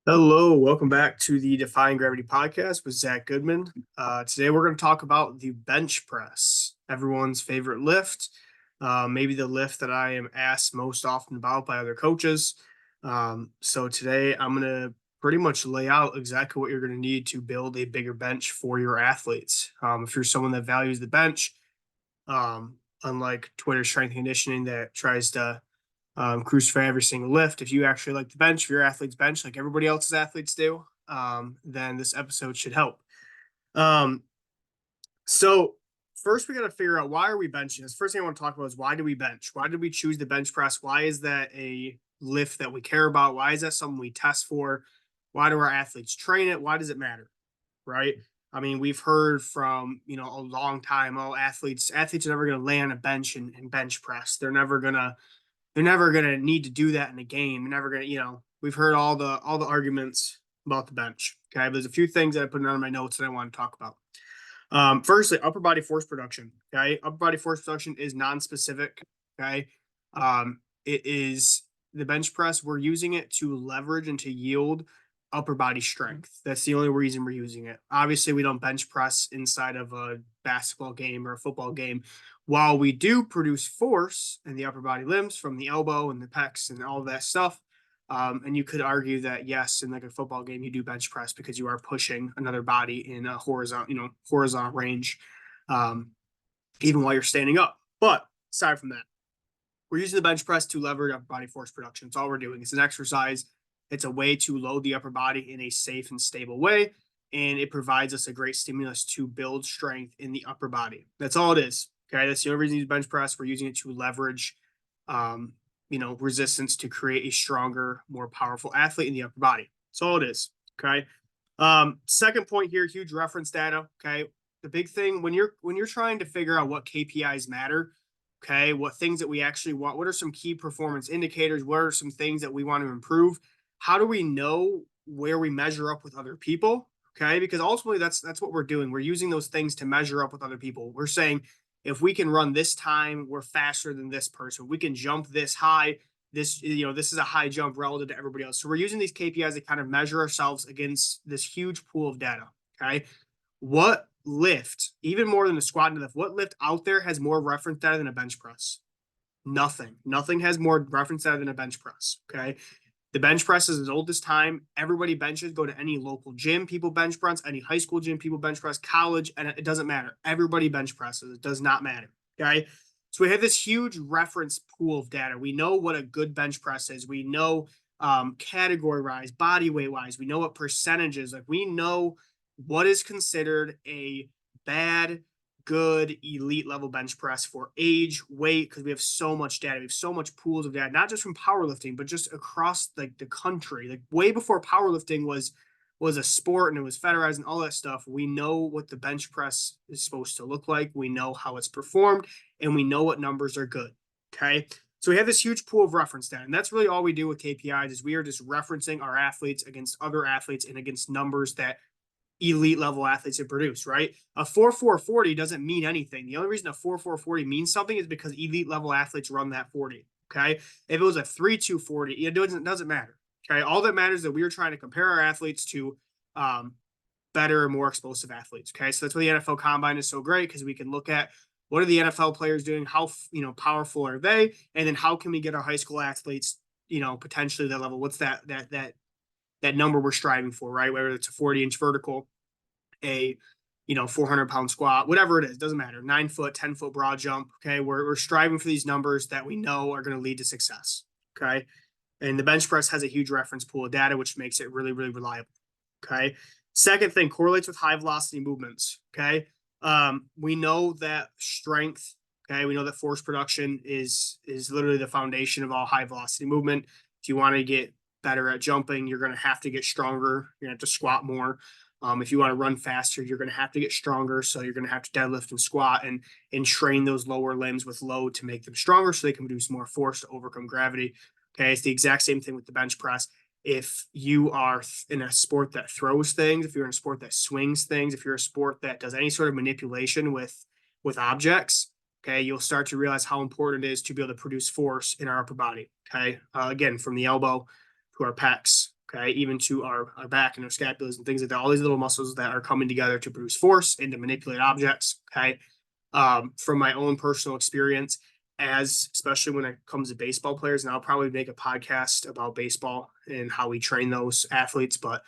Hello, welcome back to the Defying Gravity podcast with Zach Goodman. Today we're going to talk about the bench press, everyone's favorite lift, maybe the lift that I am asked most often about by other coaches. So today I'm going to pretty much lay out exactly what you're going to need to build a bigger bench for your athletes. If you're someone that values the bench, unlike Twitter strength and conditioning that tries to crucify every single lift. If you actually like the bench, if your athletes bench like everybody else's athletes do, then this episode should help. Um, so first we got to figure out, why are we benching? This first thing I want to talk about is, why do we bench? Why did we choose the bench press? Why is that a lift that we care about? Why is that something we test for? Why do our athletes train it? Why does it matter? Right. I mean, we've heard from, a long time, oh, athletes are never going to lay on a bench and bench press. They're never gonna need to do that in a game. They're never gonna, we've heard all the arguments about the bench. Okay, there's a few things that I put on my notes that I want to talk about. Firstly, upper body force production. Okay, upper body force production is non-specific. Okay, it is the bench press. We're using it to leverage and to yield upper body strength. That's the only reason we're using it. Obviously, we don't bench press inside of a basketball game or a football game. While we do produce force in the upper body limbs from the elbow and the pecs and all of that stuff, and you could argue that yes, in like a football game, you do bench press because you are pushing another body in a horizontal range, um, even while you're standing up. But aside from that, we're using the bench press to leverage upper body force production. It's all we're doing. It's an exercise. It's a way to load the upper body in a safe and stable way, and it provides us a great stimulus to build strength in the upper body. That's all it is. Okay, that's the only reason we use bench press. We're using it to leverage, um, resistance to create a stronger, more powerful athlete in the upper body. That's all it is. Okay. Second point here, huge reference data. Okay, the big thing when you're trying to figure out what KPIs matter. Okay, what things that we actually want. What are some key performance indicators? What are some things that we want to improve? How do we know where we measure up with other people? Okay, because ultimately that's what we're doing. We're using those things to measure up with other people. We're saying, if we can run this time, we're faster than this person. We can jump this high. This is a high jump relative to everybody else. So we're using these KPIs to kind of measure ourselves against this huge pool of data. Okay, what lift, even more than the squat and lift, what lift out there has more reference data than a bench press? Nothing. Nothing has more reference data than a bench press. Okay. The bench press is as old as time. Everybody benches. Go to any local gym, people bench press. Any high school gym, people bench press. College, and it doesn't matter. Everybody bench presses. It does not matter. Okay. So we have this huge reference pool of data. We know what a good bench press is. We know category wise, body weight wise. We know what percentages. Like, we know what is considered a bad, good, elite level bench press for age, weight, because we have so much data. We have so much pools of data, not just from powerlifting, but just across like the country. Like, way before powerlifting was a sport and it was federalized and all that stuff. We know what the bench press is supposed to look like. We know how it's performed, and we know what numbers are good. Okay. So we have this huge pool of reference data, and that's really all we do with KPIs. Is we are just referencing our athletes against other athletes and against numbers that elite level athletes have produced, right? A 4.440 doesn't mean anything. The only reason a 4.440 means something is because elite level athletes run that 40. Okay. If it was a 3.240, it doesn't matter. Okay. All that matters is that we are trying to compare our athletes to um, better and more explosive athletes. Okay. So that's why the NFL combine is so great, because we can look at what are the NFL players doing, how powerful are they, and then how can we get our high school athletes, potentially that level. What's that number we're striving for, right? Whether it's a 40-inch vertical, a 400-pound squat, whatever it is, doesn't matter. 9 foot, 10 foot broad jump. Okay, we're striving for these numbers that we know are going to lead to success. Okay, and the bench press has a huge reference pool of data, which makes it really, really reliable. Okay, second thing, correlates with high velocity movements. Okay, we know that strength. Okay, we know that force production is literally the foundation of all high velocity movement. If you want to get better at jumping, you're going to have to get stronger. You're going to have to squat more. If you want to run faster, you're going to have to get stronger. So you're going to have to deadlift and squat and train those lower limbs with load to make them stronger, so they can produce more force to overcome gravity. Okay, it's the exact same thing with the bench press. If you are in a sport that throws things, if you're in a sport that swings things, if you're a sport that does any sort of manipulation with objects, okay, you'll start to realize how important it is to be able to produce force in our upper body. Okay, again, from the elbow to our pecs. Okay, even to our back and our scapulas and things like that. All these little muscles that are coming together to produce force and to manipulate objects. Okay, from my own personal experience, as especially when it comes to baseball players, and I'll probably make a podcast about baseball and how we train those athletes. But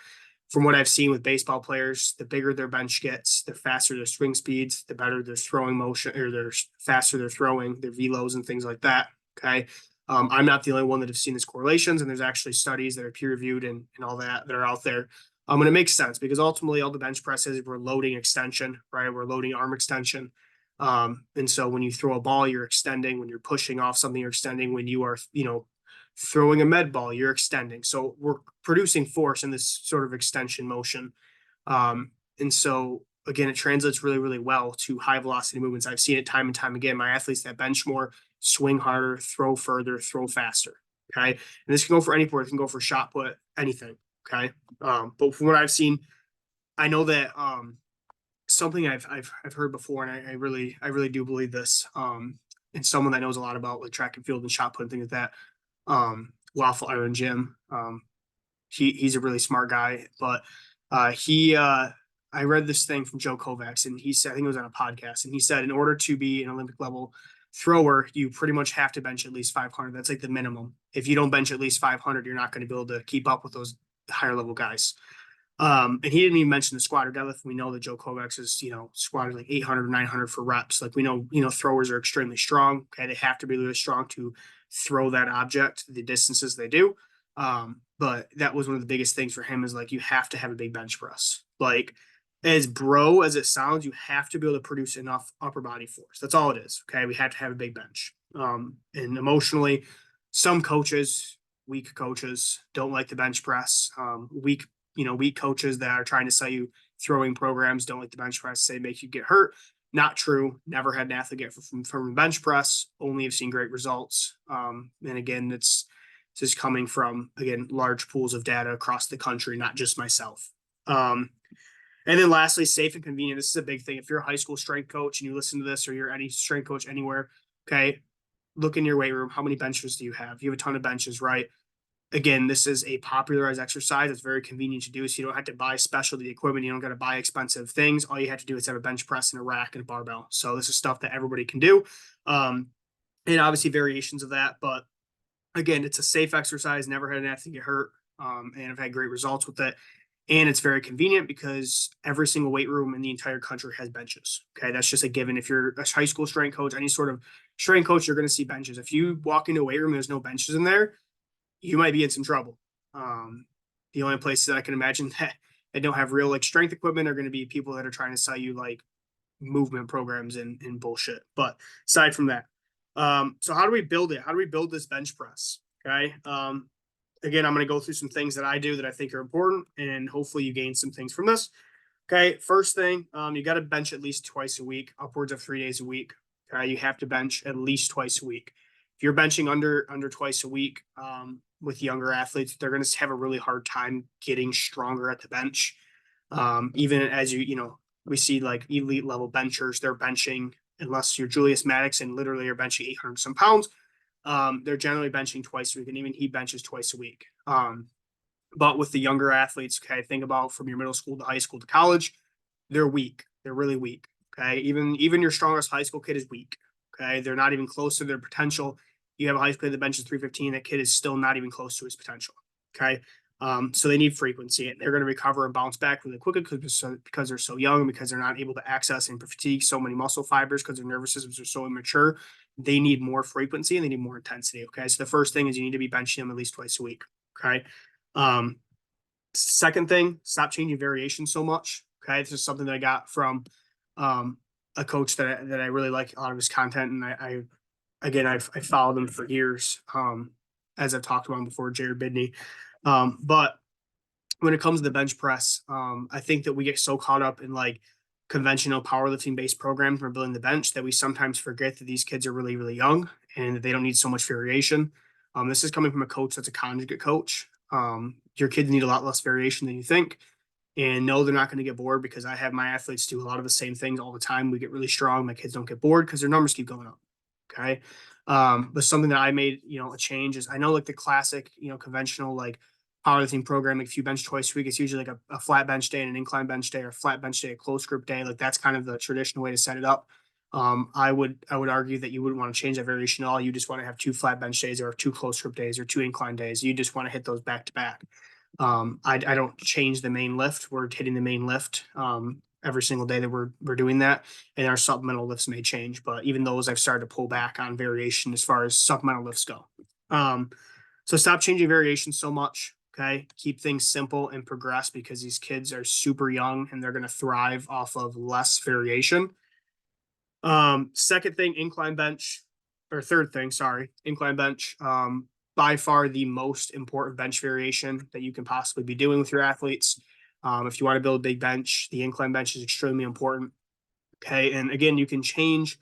from what I've seen with baseball players, the bigger their bench gets, the faster their swing speeds, the better their throwing motion, or the faster they're throwing, their velos and things like that. Okay. I'm not the only one that have seen these correlations, and there's actually studies that are peer reviewed and all that are out there. And it makes sense because ultimately all the bench presses, we're loading extension, right? We're loading arm extension. And so when you throw a ball, you're extending. When you're pushing off something, you're extending. When you are, throwing a med ball, you're extending. So we're producing force in this sort of extension motion. And so again, it translates really, really well to high velocity movements. I've seen it time and time again. My athletes that bench more, swing harder, throw further, throw faster. Okay. And this can go for any sport. It can go for shot put, anything. Okay. But from what I've seen, I know that something I've heard before, and I really do believe this. And someone that knows a lot about like track and field and shot put and things like that. Waffle Iron Jim. He's a really smart guy, but I read this thing from Joe Kovacs, and he said, I think it was on a podcast, and he said in order to be an Olympic level thrower, you pretty much have to bench at least 500. That's like the minimum. If you don't bench at least 500, you're not going to be able to keep up with those higher level guys. And he didn't even mention the squat or deadlift. We know that Joe Kovacs is, squatted like 800 or 900 for reps. Like we know, throwers are extremely strong. Okay. They have to be really strong to throw that object the distances they do. But that was one of the biggest things for him is like, you have to have a big bench press. Like as bro as it sounds, you have to be able to produce enough upper body force. That's all it is. Okay. We have to have a big bench. And emotionally, some coaches, weak coaches don't like the bench press. Weak coaches that are trying to sell you throwing programs don't like the bench press, say make you get hurt. Not true. Never had an athlete get from a bench press. Only have seen great results. And again, it's just coming from, again, large pools of data across the country, not just myself. And then lastly, safe and convenient. This is a big thing. If you're a high school strength coach and you listen to this, or you're any strength coach anywhere, okay, look in your weight room. How many benches do you have? You have a ton of benches, right? Again, this is a popularized exercise. It's very convenient to do. So you don't have to buy specialty equipment. You don't got to buy expensive things. All you have to do is have a bench press and a rack and a barbell. So this is stuff that everybody can do. And obviously variations of that. But again, it's a safe exercise. Never had an athlete get hurt. And I've had great results with it. And it's very convenient because every single weight room in the entire country has benches. Okay. That's just a given. If you're a high school strength coach, any sort of strength coach, you're going to see benches. If you walk into a weight room, there's no benches in there, you might be in some trouble. The only places that I can imagine that don't have real like strength equipment are going to be people that are trying to sell you like movement programs and bullshit. But aside from that, so how do we build it? How do we build this bench press? Okay. Again, I'm going to go through some things that I do that I think are important, and hopefully you gain some things from this. Okay. First thing, you got to bench at least twice a week, upwards of 3 days a week. Okay. You have to bench at least twice a week. If you're benching under twice a week, with younger athletes, they're going to have a really hard time getting stronger at the bench. Even as we see like elite level benchers, they're benching, unless you're Julius Maddox and literally are benching 800 some pounds. They're generally benching twice a week, and even he benches twice a week. But with the younger athletes, okay, think about from your middle school to high school to college, they're weak. They're really weak. Okay. Even your strongest high school kid is weak. Okay. They're not even close to their potential. You have a high school kid that benches 315. That kid is still not even close to his potential. Okay. So they need frequency, and they're going to recover and bounce back really quickly because they're so young, and because they're not able to access and fatigue so many muscle fibers because their nervous systems are so immature. They need more frequency and they need more intensity. Okay. So the first thing is you need to be benching them at least twice a week. Okay. Second thing, stop changing variation so much. Okay. This is something that I got from a coach that I really like a lot of his content. And I've followed him for years. As I've talked about him before, Jared Bidney. But when it comes to the bench press, I think that we get so caught up in like conventional powerlifting based programs for building the bench that we sometimes forget that these kids are really, really young and that they don't need so much variation. This is coming from a coach that's a conjugate coach. Your kids need a lot less variation than you think. And no, they're not going to get bored, because I have my athletes do a lot of the same things all the time. We get really strong. My kids don't get bored because their numbers keep going up. Okay. But something that I made, a change is, I know like the classic, conventional, like powerlifting program, like if you bench twice a week, it's usually like a flat bench day and an incline bench day, or a flat bench day, a close grip day. Like that's kind of the traditional way to set it up. I would argue that you wouldn't want to change that variation at all. You just want to have 2 flat bench days, or 2 close grip days, or 2 incline days. You just want to hit those back to back. I don't change the main lift. We're hitting the main lift every single day that we're doing that, and our supplemental lifts may change. But even those, I've started to pull back on variation as far as supplemental lifts go. So stop changing variation so much. Okay, keep things simple and progress, because these kids are super young and they're going to thrive off of less variation. Second thing, incline bench, or third thing, sorry, incline bench. By far the most important bench variation that you can possibly be doing with your athletes. If you want to build a big bench, the incline bench is extremely important. Okay, and again, you can change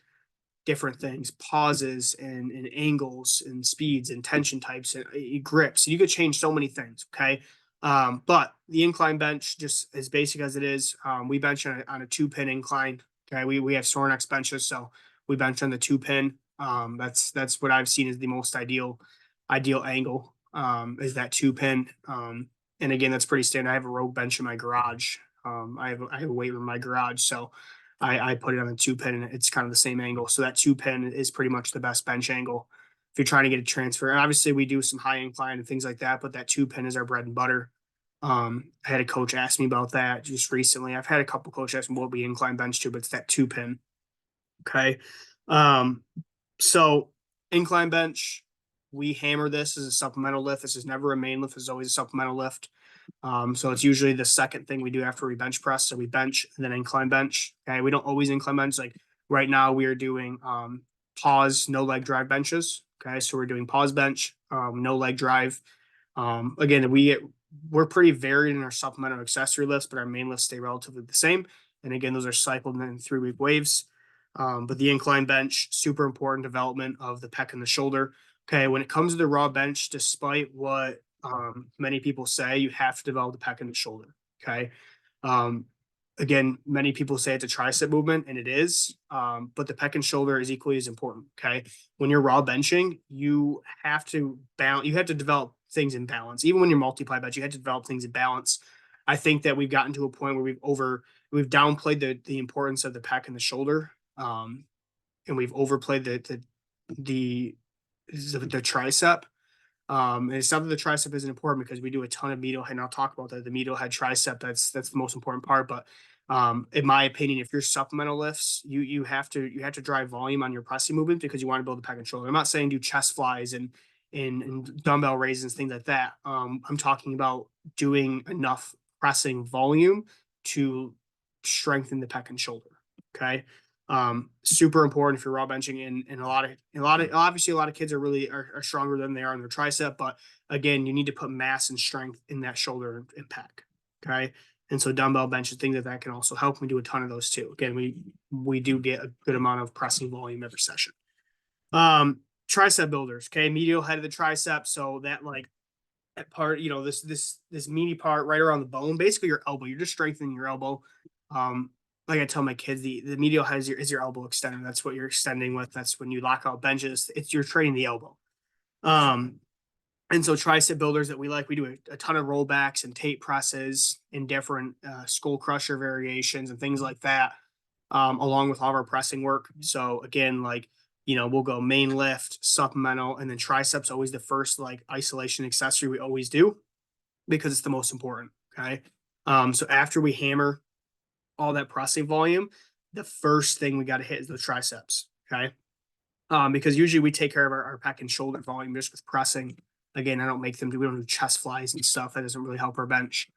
different things, pauses and angles and speeds and tension types and grips. You could change so many things. Okay. But the incline bench, just as basic as it is, we bench on a 2-pin incline. Okay. We have Sorinex benches, so we bench on the 2-pin. That's what I've seen is the most ideal angle, is that 2-pin. And again, that's pretty standard. I have a rogue bench in my garage. I have a weight room in my garage, so I put it on a 2-pin, and it's kind of the same angle. So that 2-pin is pretty much the best bench angle if you're trying to get a transfer. And obviously we do some high incline and things like that, but that 2-pin is our bread and butter. I had a coach ask me about that just recently. I've had a couple coaches ask me what we incline bench to, but it's that 2-pin. Okay. So incline bench, we hammer this as a supplemental lift. This is never a main lift. It's always a supplemental lift. So it's usually the second thing we do after we bench press. So we bench and then incline bench. Okay. We don't always incline bench. Like right now we are doing pause, no leg drive benches. Okay. So we're doing pause bench, no leg drive. Again, we're pretty varied in our supplemental accessory lifts, but our main lifts stay relatively the same. And again, those are cycled in 3-week waves. But the incline bench, super important development of the pec and the shoulder. Okay. When it comes to the raw bench, despite what many people say, you have to develop the pec and the shoulder. Okay. Again, many people say it's a tricep movement, and it is, but the pec and shoulder is equally as important. Okay. When you're raw benching, you have to balance, you have to develop things in balance. Even when you're multiply bench, you have to develop things in balance. I think that we've gotten to a point where we've downplayed the importance of the pec and the shoulder. And we've overplayed the tricep. And it's not that the tricep isn't important, because we do a ton of medial head, and I'll talk about that. The medial head tricep, that's the most important part. But in my opinion, if you're supplemental lifts, you have to drive volume on your pressing movement, because you want to build the pec and shoulder. I'm not saying do chest flies and dumbbell raises, things like that. I'm talking about doing enough pressing volume to strengthen the pec and shoulder. Okay. Super important if you're raw benching, and a lot of obviously a lot of kids are stronger than they are in their tricep, but again, you need to put mass and strength in that shoulder and pec. Okay. And so dumbbell benches, things like that can also help. We do a ton of those too. Again, we do get a good amount of pressing volume every session. Tricep builders. Okay. Medial head of the tricep. So that that part, this meaty part right around the bone, basically your elbow, you're just strengthening your elbow. Like I tell my kids, the medial head is your elbow extender. That's what you're extending with. That's when you lock out benches. You're training the elbow. And so tricep builders that we do a ton of rollbacks and tape presses in different skull crusher variations and things like that, along with all of our pressing work. So again, we'll go main lift, supplemental, and then triceps always the first isolation accessory we always do, because it's the most important. Okay. So after we hammer all that pressing volume, the first thing we got to hit is the triceps. Okay. Because usually we take care of our pec and shoulder volume just with pressing. Again, we don't do chest flies and stuff. That doesn't really help our bench.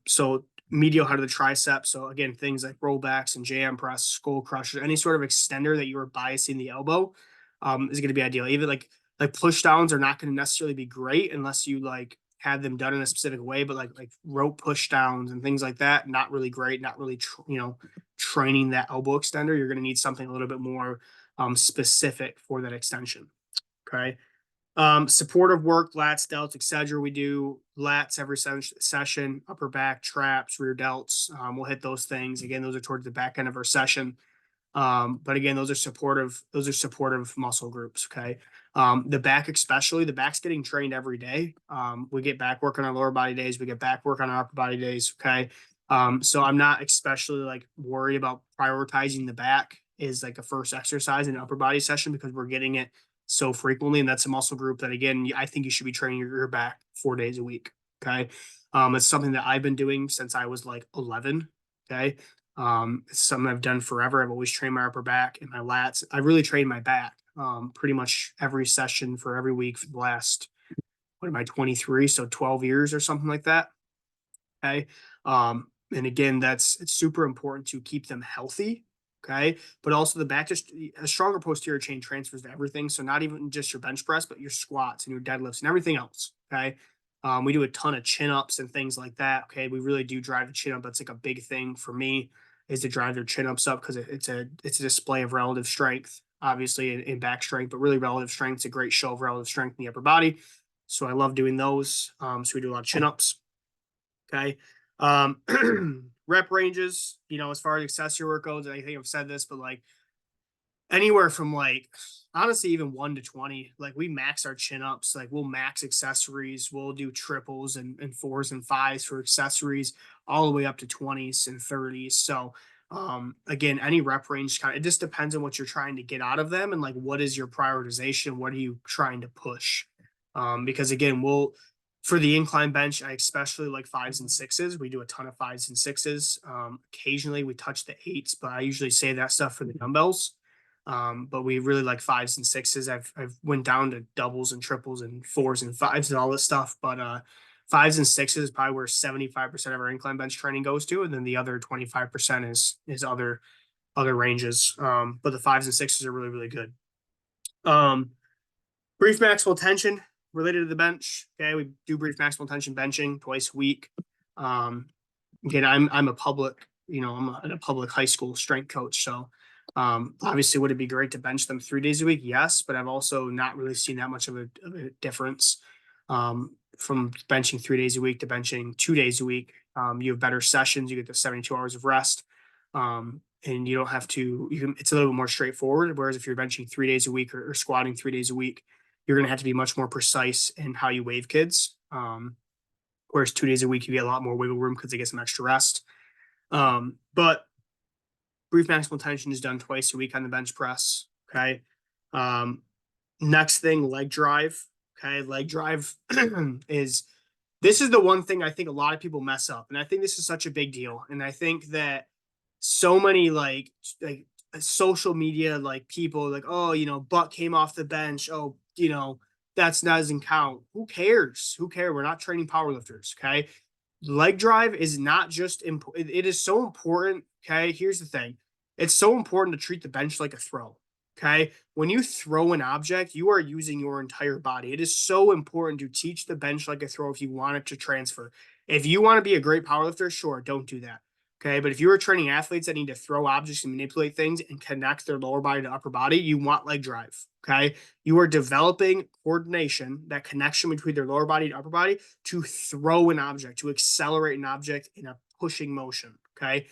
So medial head of the tricep. So again, things like rollbacks and jam press, skull crushers, any sort of extender that you are biasing the elbow, is going to be ideal. Even like push downs are not going to necessarily be great unless you had them done in a specific way, but like rope push downs and things like that, not really great, not really, training that elbow extender. You're going to need something a little bit more specific for that extension. Okay. Supportive work, lats, delts, etc. We do lats every session, upper back, traps, rear delts. We'll hit those things. Again, those are towards the back end of our session. But again, those are supportive muscle groups. Okay. The back, especially the back's getting trained every day. We get back work on our lower body days. We get back work on our upper body days. Okay. So I'm not especially like worried about prioritizing the back is like a first exercise in an upper body session because we're getting it so frequently. And that's a muscle group that, again, I think you should be training your back 4 days a week. Okay. It's something that I've been doing since I was like 11. Okay. It's something I've done forever. I've always trained my upper back and my lats. I really trained my back pretty much every session for every week for the last, what am I, 23? So 12 years or something like that. Okay. And again, it's super important to keep them healthy. Okay. But also the back, just a stronger posterior chain transfers to everything. So not even just your bench press, but your squats and your deadlifts and everything else. Okay. We do a ton of chin ups and things like that. Okay. We really do drive the chin up. That's like a big thing for me is to drive their chin ups up because it's a display of relative strength, obviously in back strength, but really relative strength. It's a great show of relative strength in the upper body. So I love doing those. So we do a lot of chin ups. Okay. Rep ranges, as far as accessory work goes, and I think I've said this, but like anywhere from like honestly even 1 to 20, like we max our chin ups, like we'll max accessories, we'll do triples and fours and fives for accessories all the way up to 20s and 30s. So again, any rep range it just depends on what you're trying to get out of them and like what is your prioritization, what are you trying to push. Because again, for the incline bench, I especially like fives and sixes. We do a ton of fives and sixes. Occasionally we touch the eights, but I usually say that stuff for the dumbbells. But we really like fives and sixes. I've went down to doubles and triples and fours and fives and all this stuff. But fives and sixes is probably where 75% of our incline bench training goes to, and then the other 25% is other ranges. But the fives and sixes are really, really good. Brief maximal tension related to the bench. Okay, we do brief maximal tension benching twice a week. Again, I'm a public, I'm a public high school strength coach. So obviously, would it be great to bench them 3 days a week? Yes, but I've also not really seen that much of a difference from benching 3 days a week to benching 2 days a week. You have better sessions. You get the 72 hours of rest. And you don't have to, it's a little bit more straightforward. Whereas if you're benching 3 days a week or squatting 3 days a week, you're going to have to be much more precise in how you wave kids. Whereas 2 days a week, you get a lot more wiggle room because they get some extra rest. But brief maximal tension is done twice a week on the bench press. Okay. Next thing, leg drive. Okay. Leg drive this is the one thing I think a lot of people mess up. And I think this is such a big deal. And I think that so many like social media, like people like, oh, butt came off the bench. Oh, that doesn't count. Who cares? We're not training powerlifters. Okay. Leg drive is not just important. It is so important. Okay. Here's the thing. It's so important to treat the bench like a throw. Okay. When you throw an object, you are using your entire body. It is so important to teach the bench like a throw if you want it to transfer. If you want to be a great powerlifter, sure, don't do that. Okay. But if you are training athletes that need to throw objects and manipulate things and connect their lower body to upper body, you want leg drive. Okay. You are developing coordination, that connection between their lower body and upper body to throw an object, to accelerate an object in a pushing motion. Okay.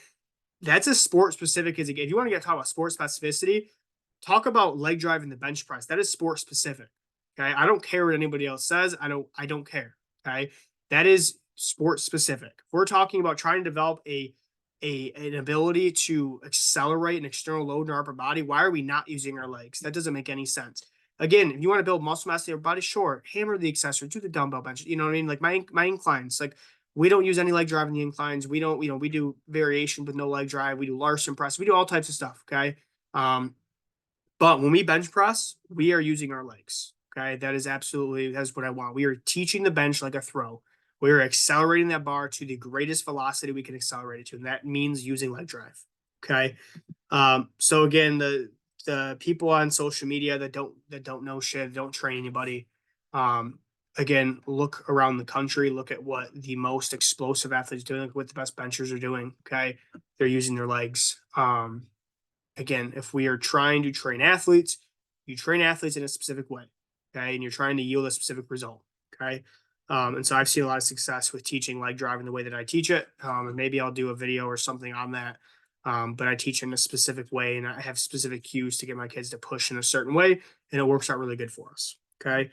That's as sport specific as it gets. If you want to talk about sport specificity, talk about leg drive in the bench press. That is sport specific. Okay. I don't care what anybody else says. I don't care. Okay. That is sport specific. If we're talking about trying to develop an ability to accelerate an external load in our upper body, why are we not using our legs? That doesn't make any sense. Again, if you want to build muscle mass in your body, sure, hammer the accessory, do the dumbbell bench. You know what I mean? Like my inclines, like we don't use any leg drive in the inclines. We don't, we do variation with no leg drive. We do Larson press. We do all types of stuff. Okay. But when we bench press, we are using our legs. Okay. That's what I want. We are teaching the bench like a throw. We are accelerating that bar to the greatest velocity we can accelerate it to. And that means using leg drive. Okay. So again, the people on social media that don't know shit, don't train anybody. Again, look around the country, look at what the most explosive athletes are doing, look what the best benchers are doing. Okay. They're using their legs. Again, if we are trying to train athletes, you train athletes in a specific way. Okay. And you're trying to yield a specific result. Okay. And so I've seen a lot of success with teaching leg drive in the way that I teach it. And maybe I'll do a video or something on that. But I teach in a specific way and I have specific cues to get my kids to push in a certain way. and it works out really good for us. Okay.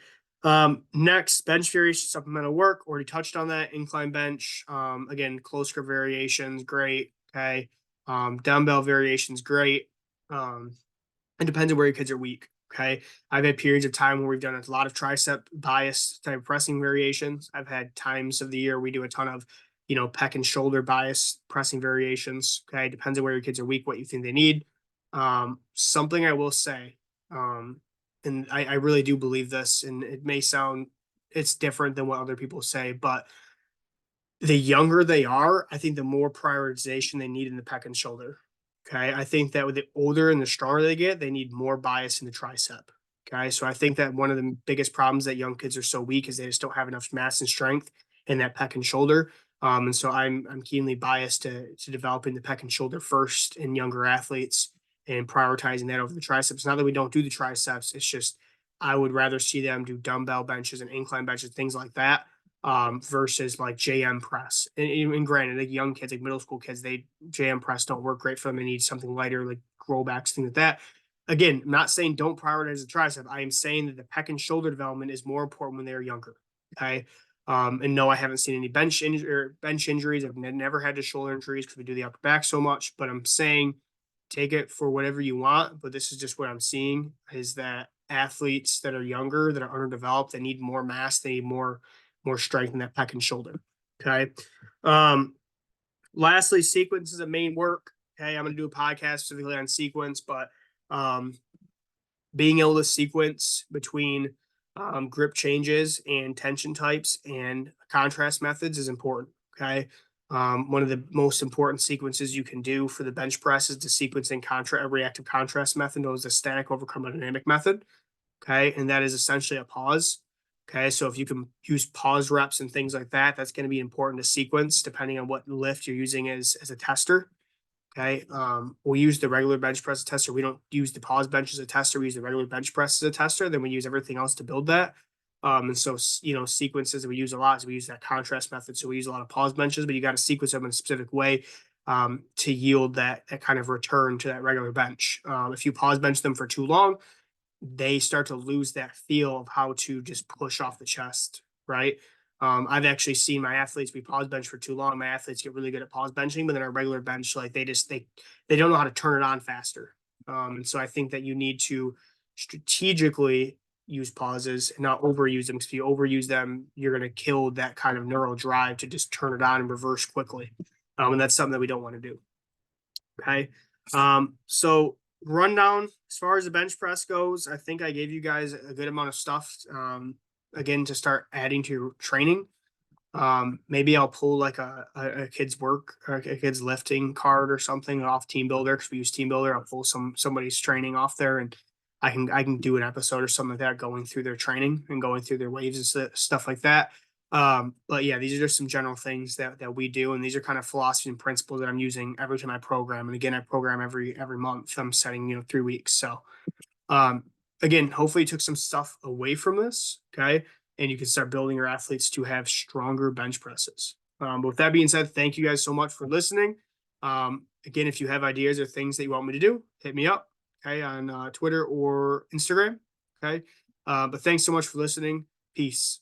Next, bench variation, supplemental work. Already touched on that. Incline bench. Again, close grip variations, great. Okay. Dumbbell variations, great. It depends on where your kids are weak. Okay. I've had periods of time where we've done a lot of tricep bias type pressing variations. I've had times of the year we do a ton of, pec and shoulder bias pressing variations. Okay. Depends on where your kids are weak, what you think they need. Something I will say, and I really do believe this, and it may sound it's different than what other people say, but the younger they are, I think the more prioritization they need in the pec and shoulder. Okay. I think that with the older and the stronger they get, they need more bias in the tricep. Okay. So I think that one of the biggest problems that young kids are so weak is they just don't have enough mass and strength in that pec and shoulder. And so I'm keenly biased to developing the pec and shoulder first in younger athletes and prioritizing that over the triceps. Not that we don't do the triceps, it's just I would rather see them do dumbbell benches and incline benches, things like that, versus like JM press. And granted, like young kids, like middle school kids, they JM press don't work great for them. They need something lighter, like rollbacks, things like that. Again, I'm not saying don't prioritize the tricep. I am saying that the pec and shoulder development is more important when they're younger. Okay. And no, I haven't seen any bench injuries. I've never had the shoulder injuries because we do the upper back so much. But I'm saying take it for whatever you want. But this is just what I'm seeing is that athletes that are younger, that are underdeveloped, they need more mass, they need more strength in that pec and shoulder. Okay. Um, Lastly, sequence is a main work. Okay. I'm going to do a podcast specifically on sequence, but um, being able to sequence between grip changes and tension types and contrast methods is important. Okay. One of the most important sequences you can do for the bench press is to sequence in a reactive contrast method, known as the static over thermodynamic method. Okay. And that is essentially a pause. Okay. So if you can use pause reps and things like that, that's going to be important to sequence depending on what lift you're using as a tester. Okay. We use the regular bench press as a tester. We don't use the pause bench as a tester. We use the regular bench press as a tester. Then we use everything else to build that. And so, sequences that we use a lot is we use that contrast method. So we use a lot of pause benches, but you got to sequence them in a specific way to yield that kind of return to that regular bench. If you pause bench them for too long, they start to lose that feel of how to just push off the chest, right? I've actually seen my athletes, we pause bench for too long. My athletes get really good at pause benching, but then our regular bench, like they don't know how to turn it on faster. And so I think that you need to strategically use pauses and not overuse them. Because if you overuse them, you're going to kill that kind of neural drive to just turn it on and reverse quickly. And that's something that we don't want to do. Okay. So rundown as far as the bench press goes, I think I gave you guys a good amount of stuff. Again, to start adding to your training. Maybe I'll pull like a kid's work or a kid's lifting card or something off Team Builder because we use Team Builder. I'll pull somebody's training off there, and I can do an episode or something like that, going through their training and going through their waves and stuff like that. But yeah, these are just some general things that we do, and these are kind of philosophy and principles that I'm using every time I program. And again, I program every month. I'm setting 3 weeks. So um, again, hopefully you took some stuff away from this. Okay. And you can start building your athletes to have stronger bench presses. But with that being said, thank you guys so much for listening. Again, if you have ideas or things that you want me to do, hit me up, okay, on Twitter or Instagram. Okay. But thanks so much for listening. Peace.